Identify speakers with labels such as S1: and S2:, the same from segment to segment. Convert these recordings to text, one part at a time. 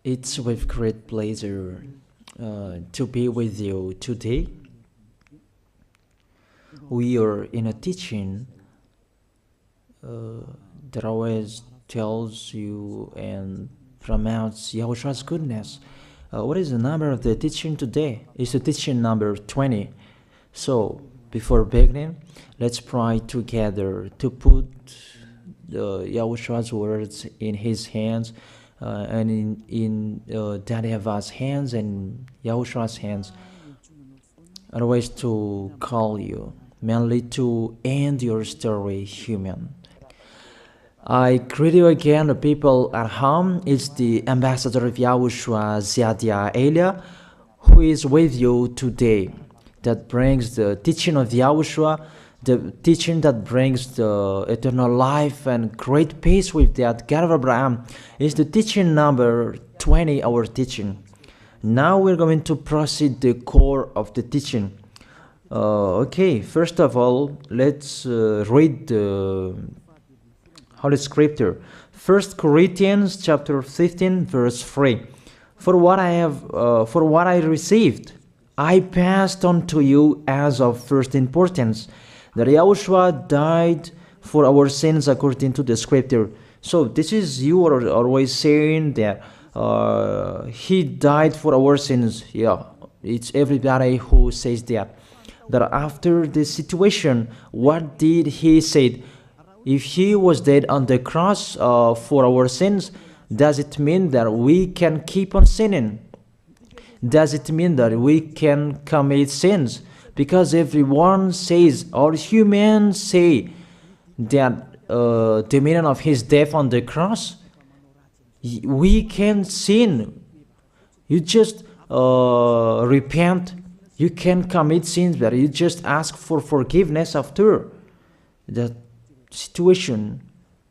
S1: It's with great pleasure to be with you today. We are in a teaching that always tells you and promotes Yahushua's goodness. What is the number of the teaching today? It's the teaching number 20. So, before beginning, let's pray together to put Yahushua's words in his hands and in Daddy YAHVAH's hands and Yahushua's hands. Otherwise, to call you, mainly to end your story human. I greet you again, the people at home. It's the ambassador of Yahushua, Ziadia Elia, who is with you today. That brings the teaching of Yahushua, the teaching that brings the eternal life and great peace with that God of Abraham. Is the teaching number 20, our teaching. Now we're going to proceed the core of the teaching. Okay, first of all, let's read the Holy Scripture. 1 Corinthians chapter 15, verse 3. For what I received, I passed on to you as of first importance, that Yahushua died for our sins according to the Scripture. So this is, you are always saying that he died for our sins. Yeah, it's everybody who says that. That after the situation, what did he say? If he was dead on the cross for our sins, does it mean that we can keep on sinning? Does it mean that we can commit sins? Because everyone says, all humans say that the meaning of his death on the cross, we can sin. You just repent. You can commit sins, but you just ask for forgiveness after that situation.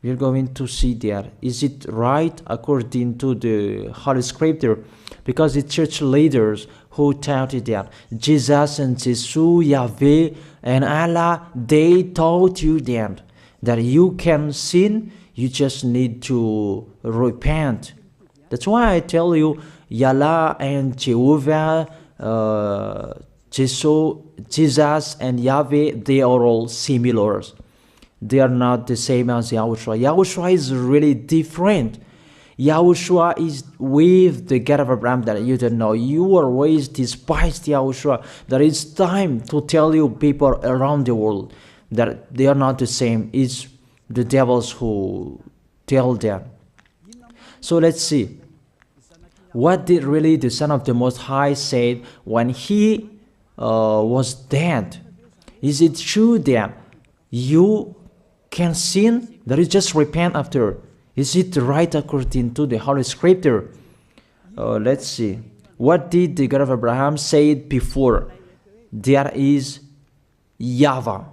S1: We're going to see there. Is it right according to the Holy Scripture? Because the church leaders who taught it that Jesus and Jesus, Yahweh and Allah, they taught you that you can sin, you just need to repent. That's why I tell you, Yahlah and Jehovah, Jesus and Yahweh, they are all similar. They are not the same as Yahushua. Yahushua is really different. Yahushua is with the God of Abraham that you don't know. You always despised Yahushua. That it's time to tell you people around the world that they are not the same. It's the devils who tell them. So let's see. What did really the Son of the Most High say when he was dead? Is it true that you can sin? That is just repent after. Is it right according to the Holy Scripture? Let's see. What did the God of Abraham say before? There is YAHVAH,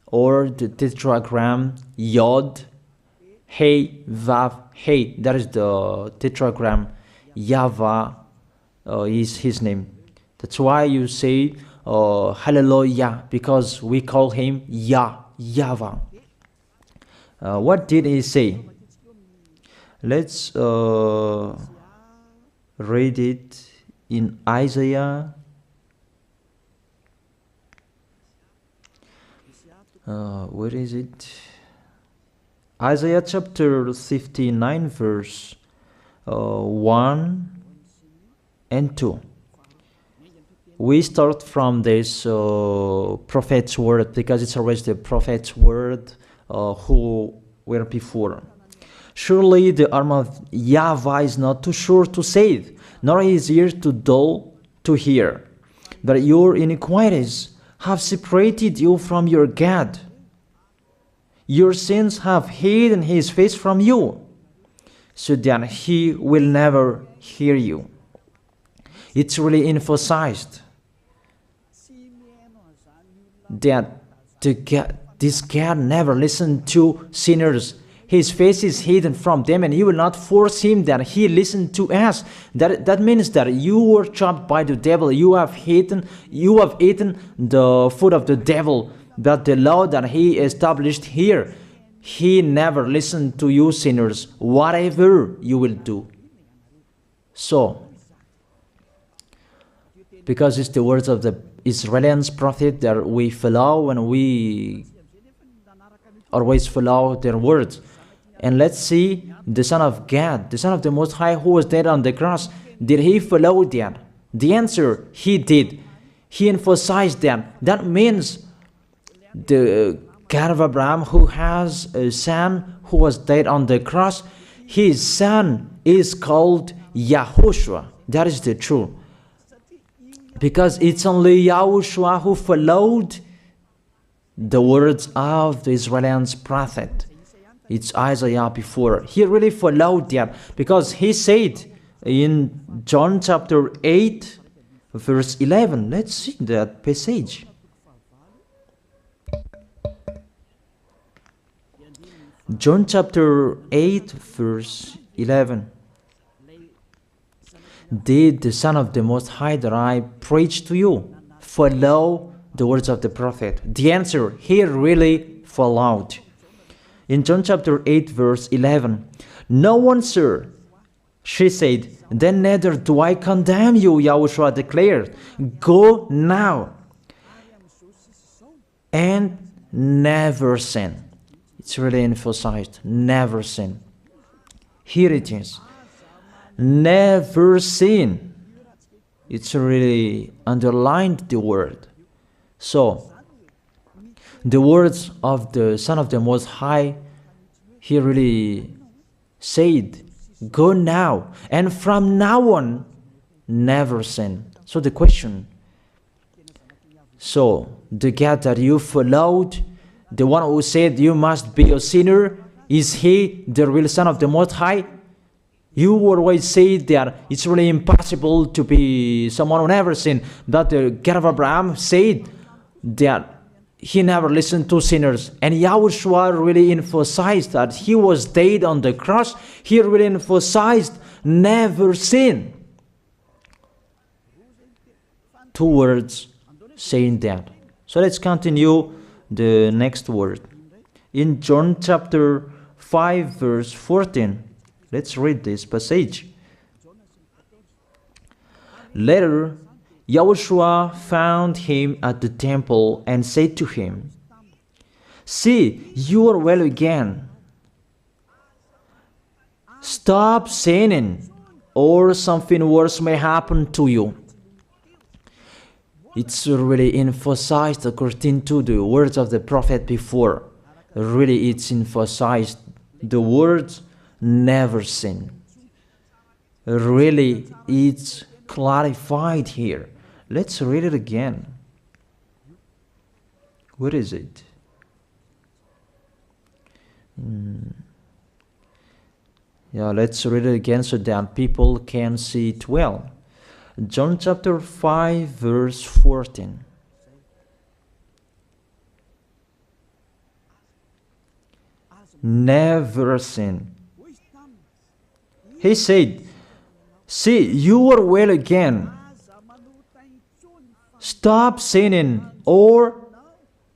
S1: or the tetragram Yod, Hey, Vav, Hey. That is the tetragram. YAHVAH is his name. That's why you say Hallelujah, because we call him YAHVAH. What did he say? Let's read it in Isaiah. Where is it? Isaiah chapter 59, verse 1 and 2. We start from this prophet's word, because it's always the prophet's word who were before. Surely the arm of YAHVAH is not too short to save, nor his ear too dull to hear. But your iniquities have separated you from your God. Your sins have hidden his face from you, so that he will never hear you. It's really emphasized that this God never listened to sinners. His face is hidden from them, and he will not force him that he listen to us. That means that you were trapped by the devil. You have eaten the food of the devil. But the law that he established here, he never listened to you sinners, whatever you will do. So, because it's the words of the Israelians prophet that we follow, and we always follow their words. And let's see the Son of God, the Son of the Most High, who was dead on the cross. Did he follow that? The answer, he did. He emphasized that. That means the God of Abraham, who has a son who was dead on the cross, his son is called YAHOSHUAH. That is the truth. Because it's only YAHOSHUAH who followed the words of the Israelians prophet. It's Isaiah before. He really followed that, because he said in John chapter 8, verse 11. Let's see that passage. John chapter 8, verse 11. Did the Son of the Most High that I preach to you follow the words of the prophet? The answer, he really followed. In John chapter 8, verse 11, no one, sir, she said, then neither do I condemn you, YAHOSHUAH declared. Go now and never sin. It's really emphasized, never sin. Here it is. Never sin. It's really underlined the word. So, the words of the Son of the Most High, he really said, go now, and from now on, never sin. So the question, so the God that you followed, the one who said you must be a sinner, is he the real Son of the Most High? You always say that it's really impossible to be someone who never sinned. But the God of Abraham said that he never listened to sinners. And YAHOSHUAH really emphasized that he was dead on the cross. He really emphasized never sin. Two words saying that. So let's continue the next word. In John chapter 5, verse 14. Let's read this passage. Later, YAHOSHUAH found him at the temple and said to him, see, you are well again. Stop sinning, or something worse may happen to you. It's really emphasized according to the words of the prophet before. Really, it's emphasized the words never sin. Really, it's clarified here. Let's read it again. Where is it? Yeah, let's read it again so that people can see it well. John chapter 5, verse 14. Never sin. He said, see, you are well again. Stop sinning, or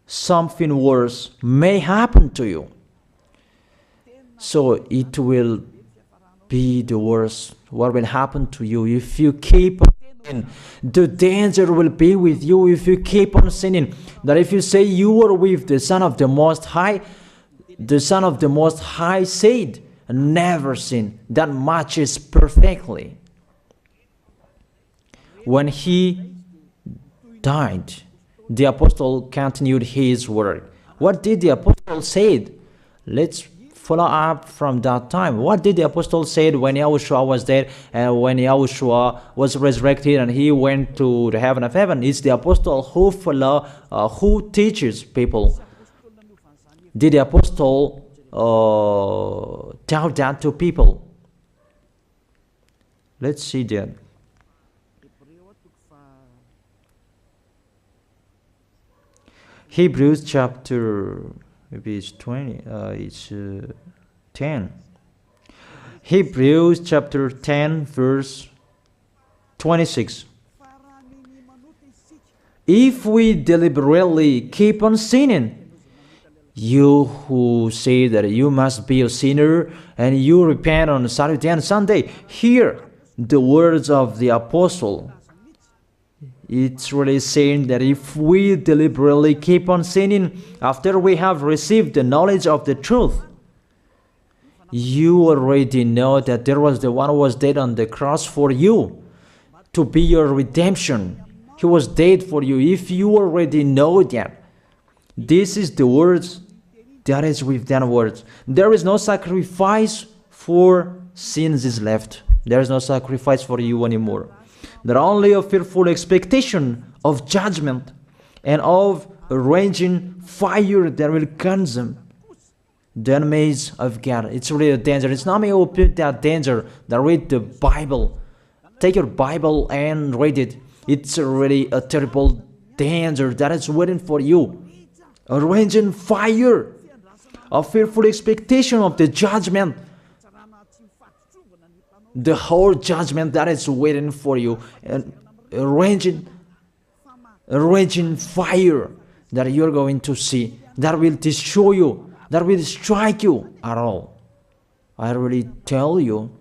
S1: something worse may happen to you. So it will be the worst. What will happen to you if you keep on sinning? The danger will be with you if you keep on sinning. That if you say you are with the Son of the Most High, the Son of the Most High said, never sin. That matches perfectly. When he died, the apostle continued his work. What did the apostle say? Let's follow up from that time. What did the apostle say when YAHOSHUAH was dead and when YAHOSHUAH was resurrected and he went to the heaven of heaven? It's the apostle who teaches people. Did the apostle tell that to people? Let's see that. Hebrews chapter, maybe it's 20, it's 10. Hebrews chapter 10, verse 26. If we deliberately keep on sinning, you who say that you must be a sinner and you repent on Saturday and Sunday, here the words of the apostle. It's really saying that if we deliberately keep on sinning after we have received the knowledge of the truth, you already know that there was the one who was dead on the cross for you to be your redemption. He was dead for you. If you already know that, this is the words that is with that words. There is no sacrifice for sins is left. There is no sacrifice for you anymore. There only a fearful expectation of judgment and of a raging fire that will consume the enemies of God. It's really a danger. It's not me who put that danger that read the Bible. Take your Bible and read it. It's really a terrible danger that is waiting for you. A raging fire, a fearful expectation of the judgment. The whole judgment that is waiting for you, and a raging fire that you're going to see, that will destroy you, that will strike you at all. I really tell you,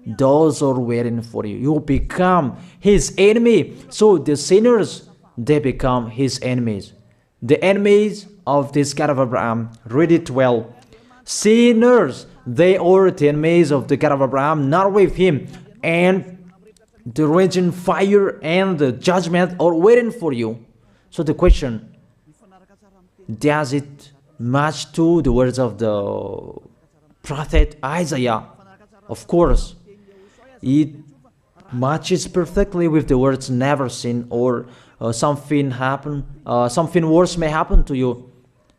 S1: those are waiting for you. You become his enemy. So the sinners, they become his enemies. The enemies of this God of Abraham. Read it well. Sinners, they are the enemies of the God of Abraham, not with him. And the raging fire and the judgment are waiting for you. So the question, does it match to the words of the prophet Isaiah? Of course. It matches perfectly with the words never sin, or something worse may happen to you.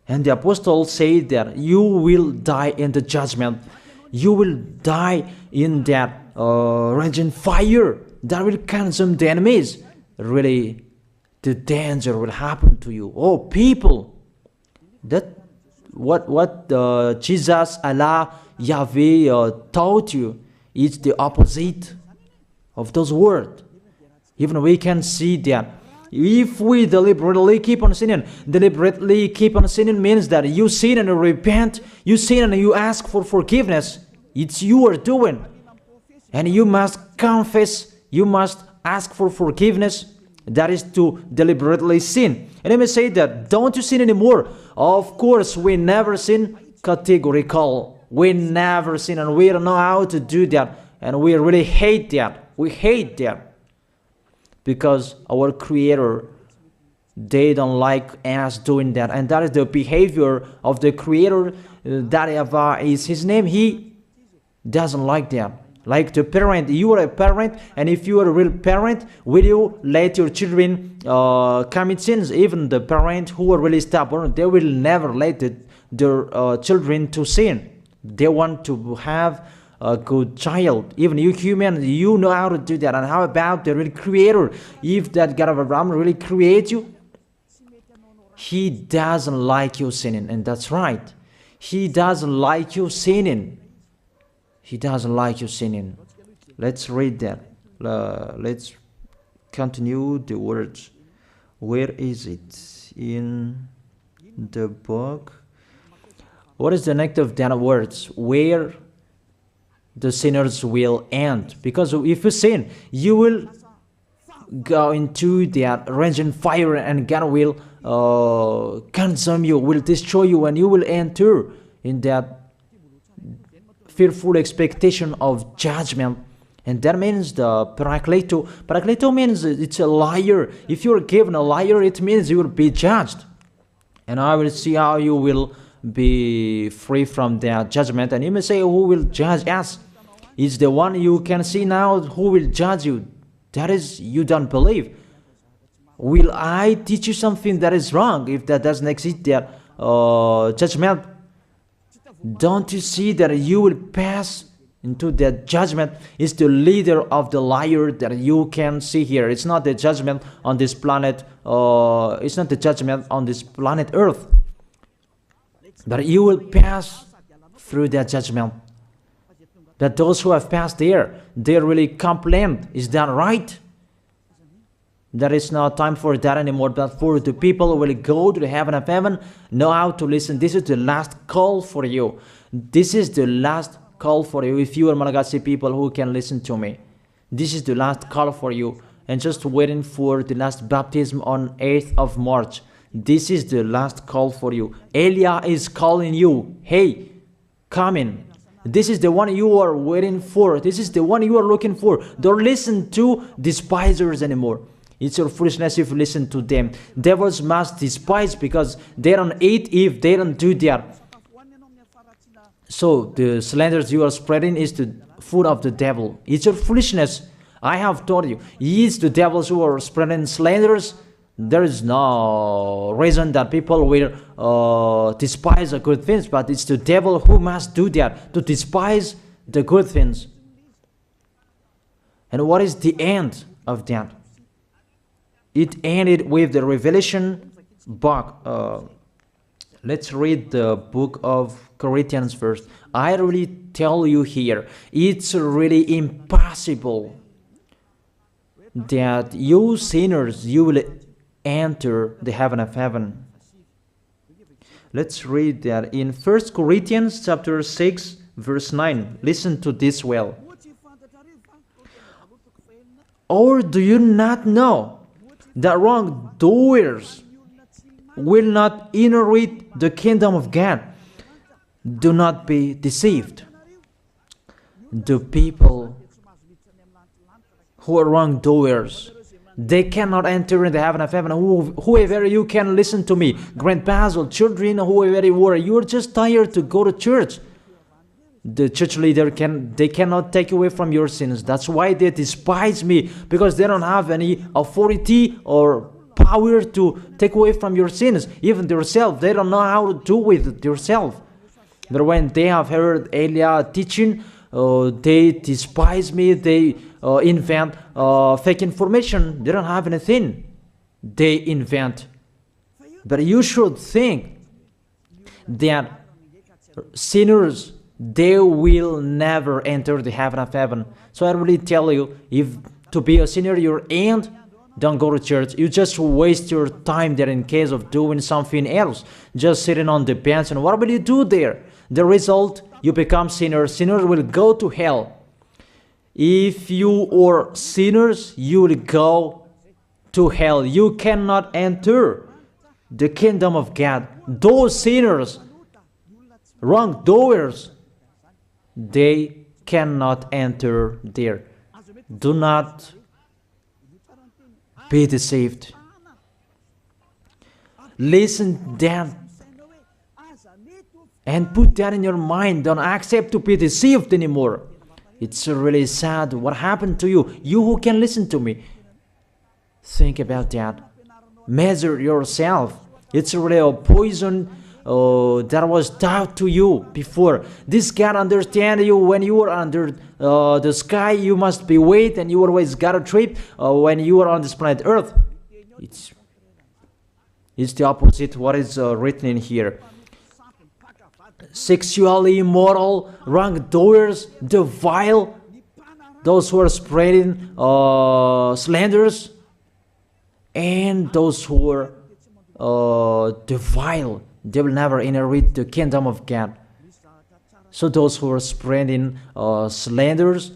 S1: And the apostle said that you will die in the judgment. You will die in that raging fire that will consume the enemies. Really, the danger will happen to you. Oh, people, that what Jesus, Allah, Yahweh taught you is the opposite of those words. Even we can see that if we deliberately keep on sinning means that you sin and you repent, you sin and you ask for forgiveness. It's you are doing. And you must confess, you must ask for forgiveness. That is to deliberately sin. And let me say that, don't you sin anymore. Of course, we never sin, categorical. We never sin, and we don't know how to do that. And we really hate that. We hate that. Because our Creator, they don't like us doing that. And that is the behavior of the Creator. That YAHVAH is his name. He doesn't like that. Like the parent, you are a parent, and if you are a real parent, will you let your children commit sins? Even the parent who are really stubborn, they will never let their children to sin. They want to have a good child. Even you human, you know how to do that. And how about the real Creator? If that God of Abraham really creates you, he doesn't like you sinning. And that's right. He doesn't like you sinning. He doesn't like you sinning. Let's read that. Let's continue the words. Where is it? In the book. What is the next of that words? Where the sinners will end. Because if you sin, you will go into that raging fire, and God will consume you, will destroy you, and you will enter in that fearful expectation of judgment. And that means the parakleto. Parakleto means it's a liar. If you're given a liar, it means you will be judged. And I will see how you will be free from that judgment. And you may say, who will judge us? It's the one you can see now who will judge you. That is, you don't believe. Will I teach you something that is wrong if that doesn't exist, that judgment? Don't you see that you will pass into that judgment? It's the leader of the liar that you can see here. It's not the judgment on this planet. It's not the judgment on this planet Earth. That you will pass through that judgment. That those who have passed there, they really complain. Is that right? There is no time for that anymore, but for the people who will go to the heaven of heaven, know how to listen. This is the last call for you. This is the last call for you. If you are Malagasy people who can listen to me, This is the last call for you. And just waiting for the last baptism on 8th of March. This is the last call for you. Elia is calling you. Hey, come in. This is the one you are waiting for. This is the one you are looking for. Don't listen to despisers anymore. It's your foolishness if you listen to them. Devils must despise because they don't eat if they don't do that. So the slanders you are spreading is the food of the devil. It's your foolishness. I have told you. It's the devils who are spreading slanders. There is no reason that people will despise the good things, but it's the devil who must do that, to despise the good things. And what is the end of that? It ended with the Revelation book. Let's read the book of Corinthians first. I really tell you here, it's really impossible that you sinners, you will enter the heaven of heaven. Let's read that in 1 Corinthians chapter 6 verse 9. Listen to this well. Or do you not know that wrongdoers will not inherit the kingdom of God? Do not be deceived. The people who are wrongdoers, they cannot enter in the heaven of heaven. Whoever you can listen to me, grandpas or children, whoever you are, you're just tired to go to church. The church leader they cannot take you away from your sins. That's why they despise me, because they don't have any authority or power to take away from your sins. Even themselves, they don't know how to do with themselves. But when they have heard Elia teaching, they despise me. They invent fake information. They don't have anything. They invent. But you should think that sinners, they will never enter the heaven of heaven. So I really tell you, if to be a sinner you're in, don't go to church. You just waste your time there in case of doing something else. Just sitting on the bench, and what will you do there? The result, you become sinners. Sinners will go to hell. If you are sinners, you will go to hell. You cannot enter the kingdom of God. Those sinners, wrongdoers, they cannot enter there. Do not be deceived. Listen then and put that in your mind. Don't accept to be deceived anymore. It's really sad what happened to you. You who can listen to me, think about that. Measure yourself. It's really a poison that was taught to you before. This can't understand you when you are under the sky. You must be weight, and you always got a trip when you are on this planet Earth. It's the opposite what is written in here. Sexually immoral, wrongdoers, the vile, those who are spreading slanders, and those who are the vile, they will never inherit the kingdom of God. So those who are spreading slanders,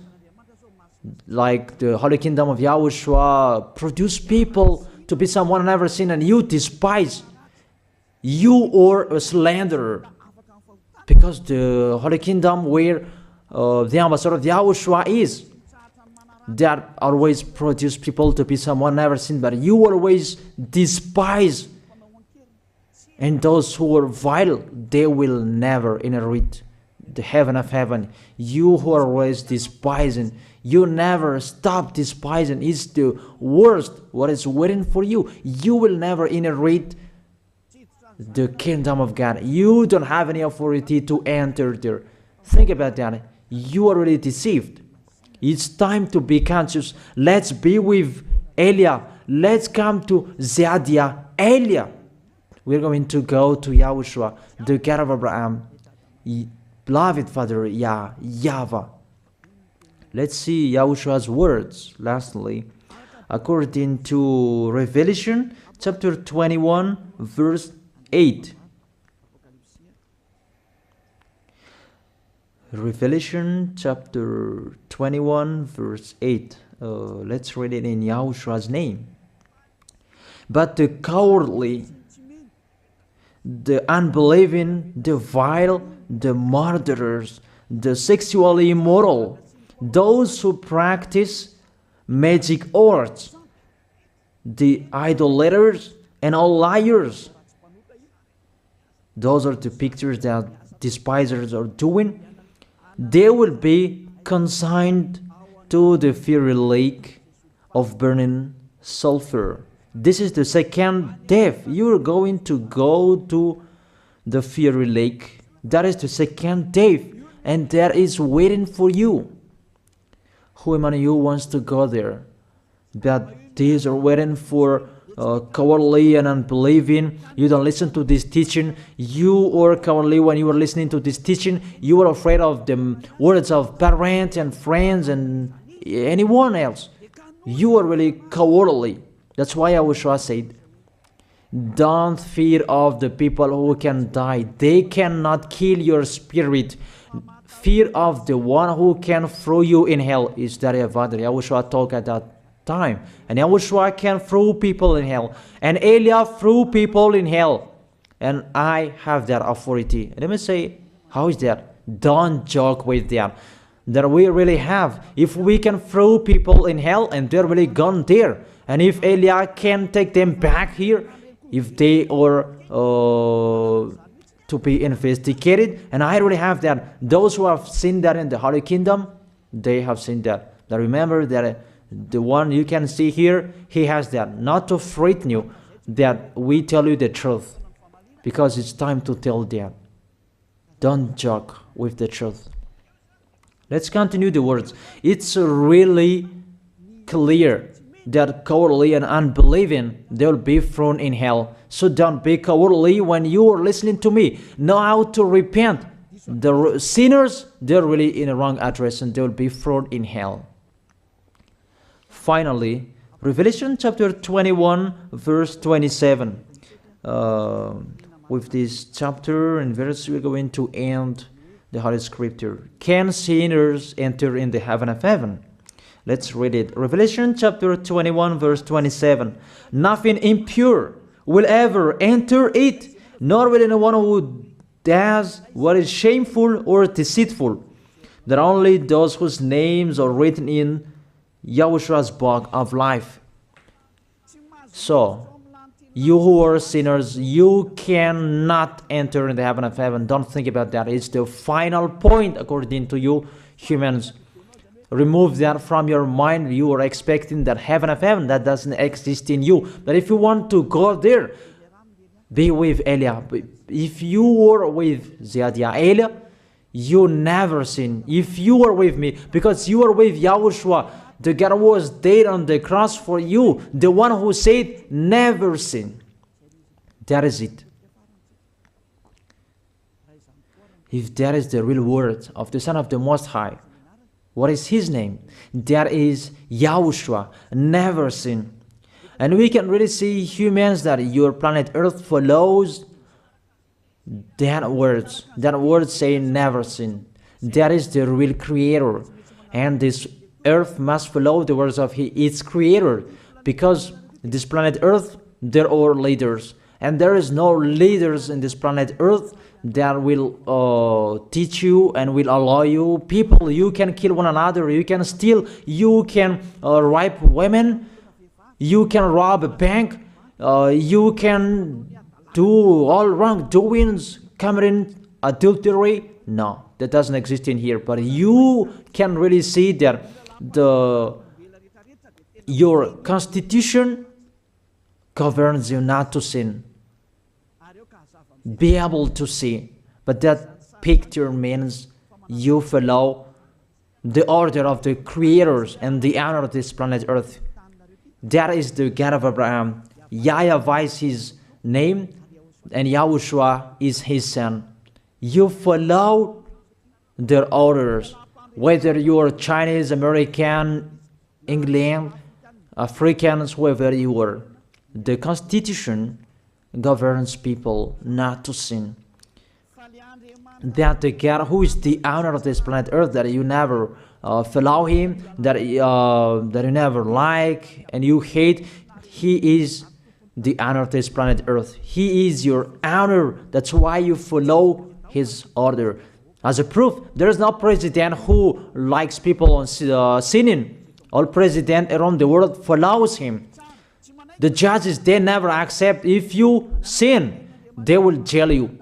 S1: like the Holy Kingdom of YAHOSHUAH, produce people to be someone never seen, and you despise. You are a slanderer. Because the Holy Kingdom where the ambassador of YAHOSHUAH is, that always produce people to be someone never seen, but you always despise. And those who are vile, they will never inherit the heaven of heaven. You who are always despising, you never stop despising. It's the worst what is waiting for you. You will never inherit the kingdom of God. You don't have any authority to enter there. Think about that. You are already deceived. It's time to be conscious. Let's be with Elia. Let's come to Zadiah. Elia. We're going to go to YAHOSHUAH, the God of Abraham, beloved Father YAHVAH. Let's see YAHOSHUAH's words. Lastly, according to Revelation chapter 21, verse 8. Revelation chapter 21 verse 8. Let's read it in Yahoshua's name. But the cowardly, the unbelieving, the vile, the murderers, the sexually immoral, those who practice magic arts, the idolaters, and all liars. Those are the pictures that despisers are doing. They will be consigned to the fiery lake of burning sulfur. This is the second death. You are going to go to the fiery lake. That is the second death, and that is waiting for you. Who among you wants to go there? That these are waiting for cowardly and unbelieving. You don't listen to this teaching. You are cowardly when you are listening to this teaching. You are afraid of the words of parents and friends and anyone else. You are really cowardly. That's why YAHOSHUAH said, don't fear of the people who can die. They cannot kill your spirit. Fear of the one who can throw you in hell. Is that YAHOSHUAH talked at that time? And YAHOSHUAH can throw people in hell. And Elia threw people in hell. And I have that authority. Let me say, how is that? Don't joke with that. That we really have. If we can throw people in hell and they're really gone there, and if Elia can take them back here, if they are to be investigated, and I really have that. Those who have seen that in the Holy Kingdom, they have seen that. Now remember that the one you can see here, he has that. Not to frighten you, that we tell you the truth, because it's time to tell that. Don't joke with the truth. Let's continue the words. It's really clear that cowardly and unbelieving, they will be thrown in hell. So don't be cowardly when you are listening to me. Know how to repent. The sinners, they're really in a wrong address and they will be thrown in hell. Finally, Revelation chapter 21 verse 27. With this chapter and verse, we're going to end the Holy Scripture. Can sinners enter in the heaven of heaven? Let's read it. Revelation chapter 21 verse 27. Nothing impure will ever enter it, nor will anyone who does what is shameful or deceitful. That only those whose names are written in YAHOSHUAH's book of life. So, you who are sinners, you cannot enter in the heaven of heaven. Don't think about that. It's the final point according to you humans. Remove that from your mind. You are expecting that heaven of heaven that doesn't exist in you. But if you want to go there, be with Elia. If you were with Elia, you never sin. If you are with me, because you are with YAHOSHUAH, the God was dead on the cross for you, the one who said never sin. That is it. If that is the real word of the Son of the Most High, what is his name? That is YAHOSHUAH, never sin. And we can really see humans that your planet Earth follows that words. That word saying never sin. That is the real creator. And this Earth must follow the words of its creator. Because this planet Earth, there are leaders. And there is no leaders in this planet Earth that will teach you and will allow you. People, you can kill one another, you can steal, you can rape women, you can rob a bank, you can do all wrongdoings, committing adultery. No, that doesn't exist in here. But you can really see that your constitution governs you not to sin. Be able to see. But that picture means you follow the order of the creators and the honor of this planet Earth. That is the God of Abraham. YAHVAH is his name, and YAHOSHUAH is his son. You follow their orders, whether you are Chinese, American, England, Africans, whoever you are. The Constitution governs people not to sin. that the God who is the owner of this planet Earth, that you never follow him, that you never like and you hate, he is the owner of this planet Earth. He is your owner. That's why you follow his order. As a proof, there is no president who likes people on sinning. All president around the world follows him. The judges, they never accept. If you sin, they will jail you.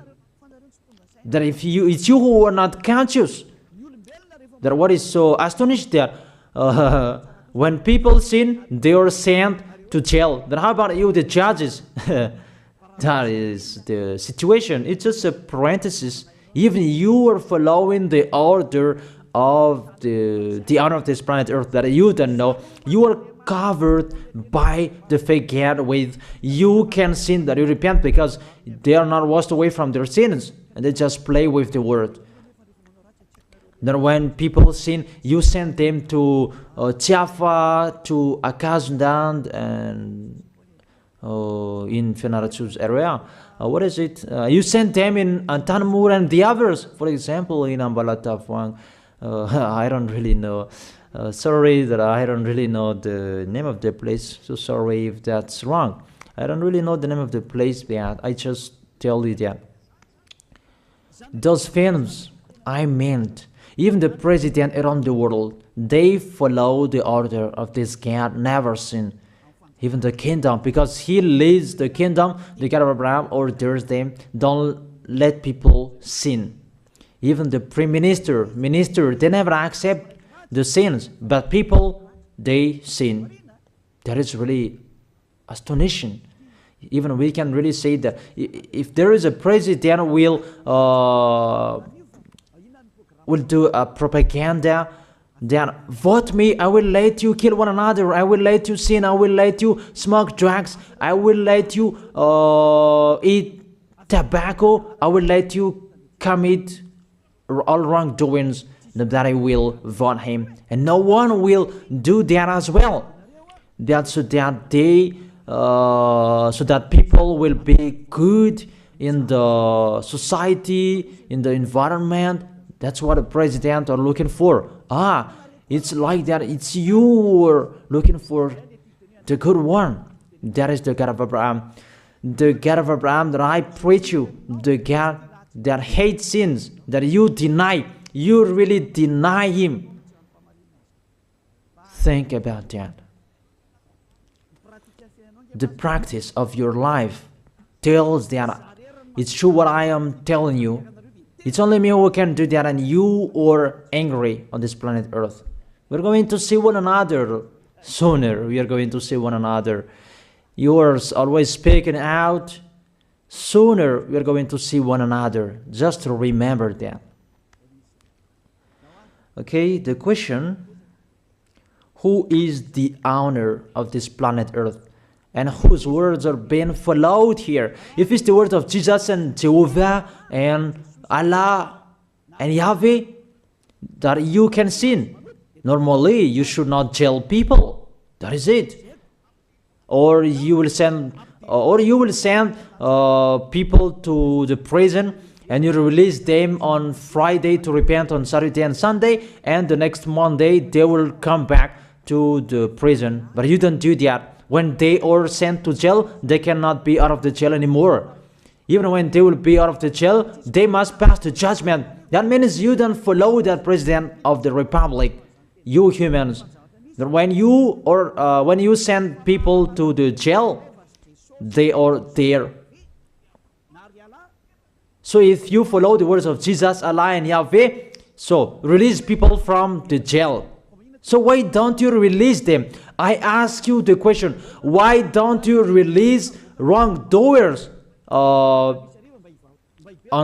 S1: That if it's you who are not conscious. That what is so astonishing that when people sin, they are sent to jail. Then how about you, the judges? That is the situation. It's just a parenthesis. Even you are following the order of the owner of this planet Earth that you don't know. You are covered by the fake God with you can sin, that you repent, because they are not washed away from their sins and they just play with the word. Then when people sin, you send them to YAHVAH, to Akazundand, and in Fenarachu's area. What is it? You send them in Antanmur and the others. For example, in Ambalatafwang. I don't really know. Sorry that I don't really know the name of the place. So sorry if that's wrong. I don't really know the name of the place, but I just tell you that. Those films, I meant, even the president around the world, they follow the order of this God, never sin. Even the kingdom, because he leads the kingdom, the God of Abraham orders them, don't let people sin. Even the prime minister, they never accept the sins, but people, they sin. That is really astonishing. Even we can really say that if there is a president will do a propaganda, then vote me, I will let you kill one another, I will let you sin, I will let you smoke drugs, I will let you eat tobacco, I will let you commit all wrongdoings, that I will vote him. And no one will do that as well. That's so that they so that people will be good in the society, in the environment. That's what the president are looking for. It's like that. It's you who are looking for the good one. That is the God of Abraham. The God of Abraham that I preach you. The God that hates sins, that you deny. You really deny him. Think about that. The practice of your life tells that it's true what I am telling you. It's only me who can do that, and you are angry on this planet Earth. We're going to see one another sooner. We are going to see one another. You are always speaking out. Sooner we are going to see one another. Just to remember that. Okay, the question: who is the owner of this planet Earth? And whose words are being followed here? If it's the words of Jesus and Jehovah and Allah and Yahweh, that you can sin. Normally, you should not jail people. That is it. Or you will send, people to the prison, and you release them on Friday to repent on Saturday and Sunday, and the next Monday they will come back to the prison. But you don't do that. When they are sent to jail, they cannot be out of the jail anymore. Even when they will be out of the jail, they must pass the judgment. That means you don't follow that president of the republic, you humans. When you send people to the jail, they are there. So if you follow the words of Jesus, Allah and Yahweh, so release people from the jail. So why don't you release them? I ask you the question, why don't you release wrongdoers on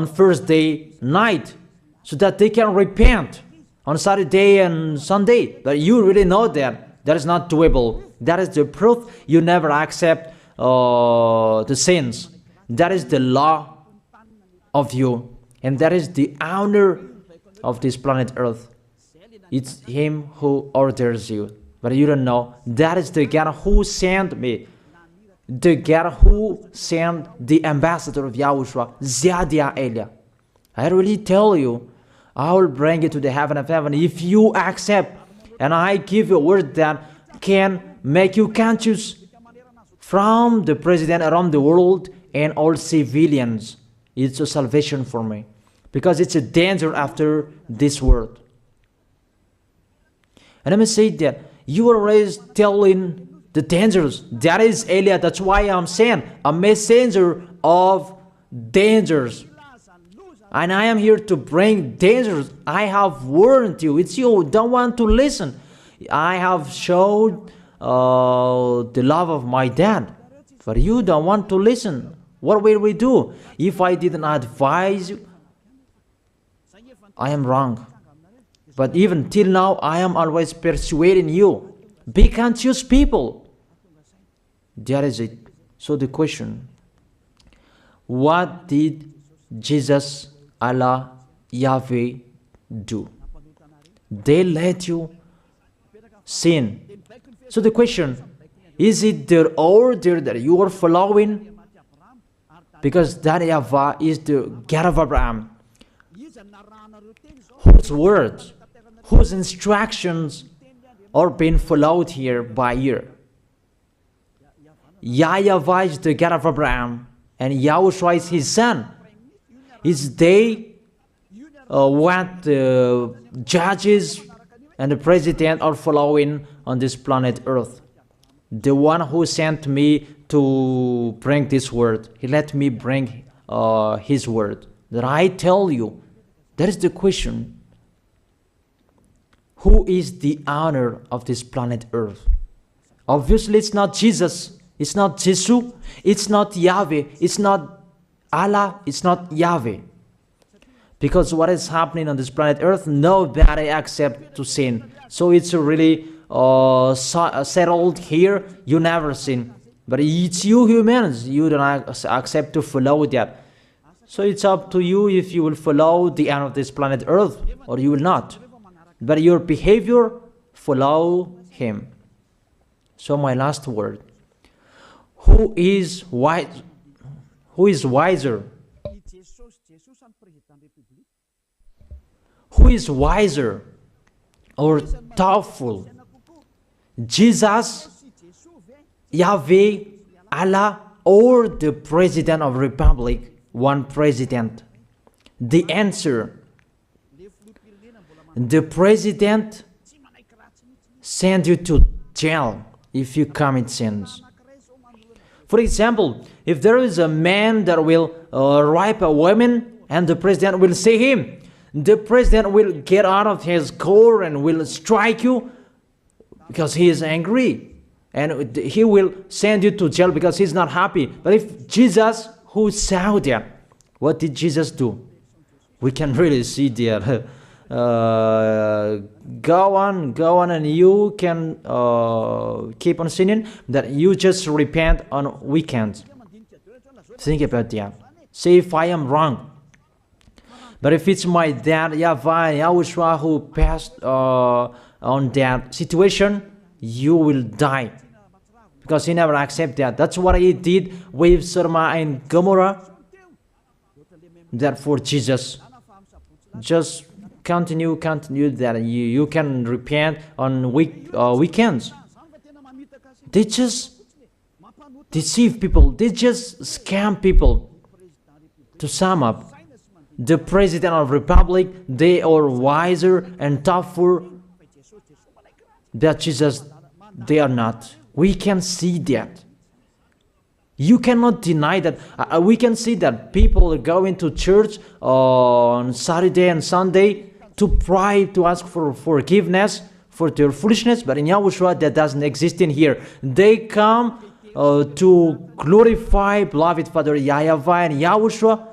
S1: Thursday night so that they can repent on Saturday and Sunday? But you really know that that is not doable. That is the proof you never accept the sins. That is the law of you, and that is the owner of this planet Earth. It's him who orders you, but you don't know. That is the God who sent me, the God who sent the ambassador of Yahushua, Zadia Elia. I really tell you, I will bring you to the heaven of heaven if you accept, and I give you a word that can make you conscious from the president around the world and all civilians. It's a salvation for me, because it's a danger after this world. And let me say that you are always telling the dangers. That is Elia. That's why I'm saying a messenger of dangers. And I am here to bring dangers. I have warned you. It's you who don't want to listen. I have showed the love of my dad, but you don't want to listen. What will we do? If I didn't advise you, I am wrong. But even till now, I am always persuading you. Be conscious people. That is it. So the question, what did Jesus, Allah, Yahweh do? They let you sin. So the question, is it their order that you are following? Because that YAHVAH is the God of Abraham, whose words, whose instructions are being followed here by year. YAHVAH is the God of Abraham, and YAHOSHUAH is his son. Is they what the judges and the president are following on this planet Earth. The one who sent me to bring this word, he let me bring his word. That I tell you, that is the question. Who is the owner of this planet Earth? Obviously, it's not Jesus. It's not Jesus. It's not Yahweh. It's not Allah. It's not Yahweh. Because what is happening on this planet Earth, nobody accepts to sin. So it's really settled here. You never sin. But it's you humans. You don't accept to follow that. So it's up to you if you will follow the end of this planet Earth or you will not. But your behavior, follow him. So my last word. Who is wise? Who is wiser? Who is wiser or thoughtful? Jesus, Yahweh, Allah, or the President of Republic, one president? The answer, the president send you to jail if you commit sins. For example, if there is a man that will rape a woman and the president will see him, the president will get out of his car and will strike you because he is angry. And he will send you to jail because he's not happy. But if Jesus, who saw that, what did Jesus do? We can really see that. Go on, and you can keep on sinning, that you just repent on weekends. Think about that. Say if I am wrong. But if it's my dad, YAHVAH, YAHOSHUAH, who passed on that situation, you will die. Because he never accepted that. That's what he did with Sodom and Gomorrah. Therefore, Jesus, just continue that you can repent on weekends. They just deceive people. They just scam people. To sum up, the President of Republic, they are wiser and tougher than Jesus. They are not. We can see that. You cannot deny that. We can see that people are going to church on Saturday and Sunday to pray, to ask for forgiveness for their foolishness. But in YAHOSHUAH, that doesn't exist in here. They come to glorify beloved Father YAHVAH and YAHOSHUAH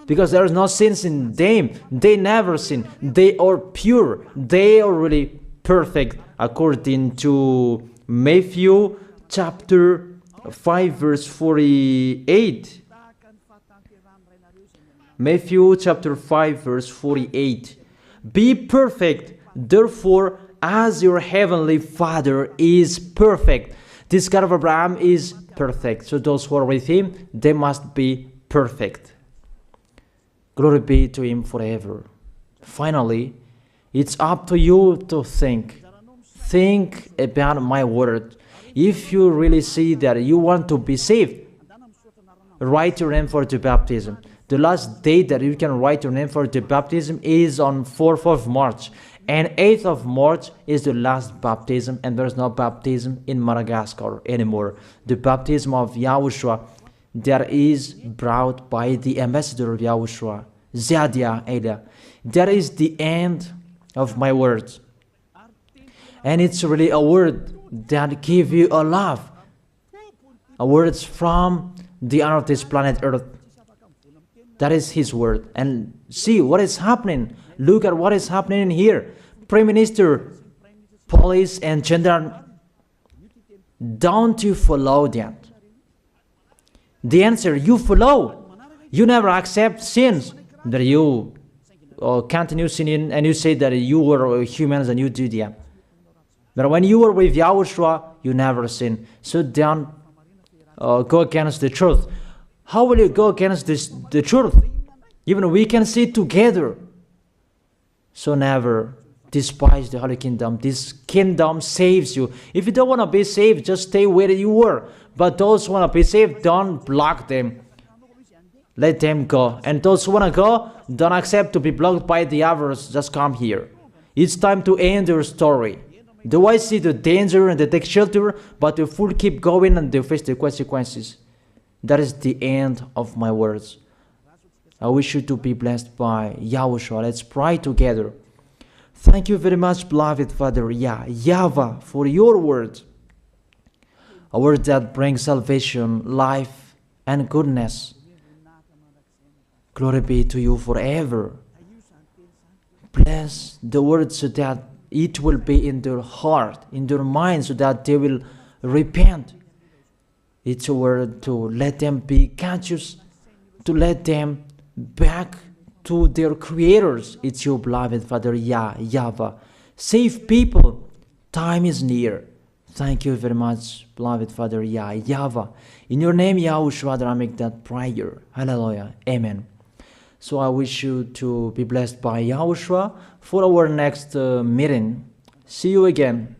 S1: because there is no sins in them. They never sin. They are pure. They are really perfect according to Matthew chapter 5 verse 48. Matthew chapter 5 verse 48. Be perfect, therefore, as your heavenly Father is perfect. This God of Abraham is perfect. So those who are with him, they must be perfect. Glory be to Him forever. Finally, it's up to you to think. Think about my word. If you really see that you want to be saved, write your name for the baptism. The last date that you can write your name for the baptism is on 4th of March. And 8th of March is the last baptism, and there's no baptism in Madagascar anymore. The baptism of Yahushua that is brought by the ambassador of Yahushua, Zadia Ada. That is the end of my words. And it's really a word that gives you a love. A words from the honor of this planet Earth. That is His word. And see what is happening. Look at what is happening here. Prime Minister, police and gendarme, don't you follow that? The answer, you follow. You never accept sins. That you continue sinning and you say that you were humans and you do that. But when you were with Yahushua, you never sin. So don't go against the truth. How will you go against the truth? Even we can see together. So never despise the Holy Kingdom. This kingdom saves you. If you don't want to be saved, just stay where you were. But those who want to be saved, don't block them. Let them go. And those who want to go, don't accept to be blocked by the others. Just come here. It's time to end your story. Do I see the danger and they take shelter, but the fool keep going and they face the consequences? That is the end of my words. I wish you to be blessed by Yahushua. Let's pray together. Thank you very much, beloved Father YAHVAH, for your word. A word that brings salvation, life, and goodness. Glory be to you forever. Bless the word so that it will be in their heart, in their mind, so that they will repent. It's a word to let them be conscious, to let them back to their creators. It's your beloved Father YAHVAH. Save people. Time is near. Thank you very much, beloved Father YAHVAH. In your name, Yahushua, that I make that prayer. Hallelujah. Amen. So I wish you to be blessed by Yahushua for our next meeting. See you again.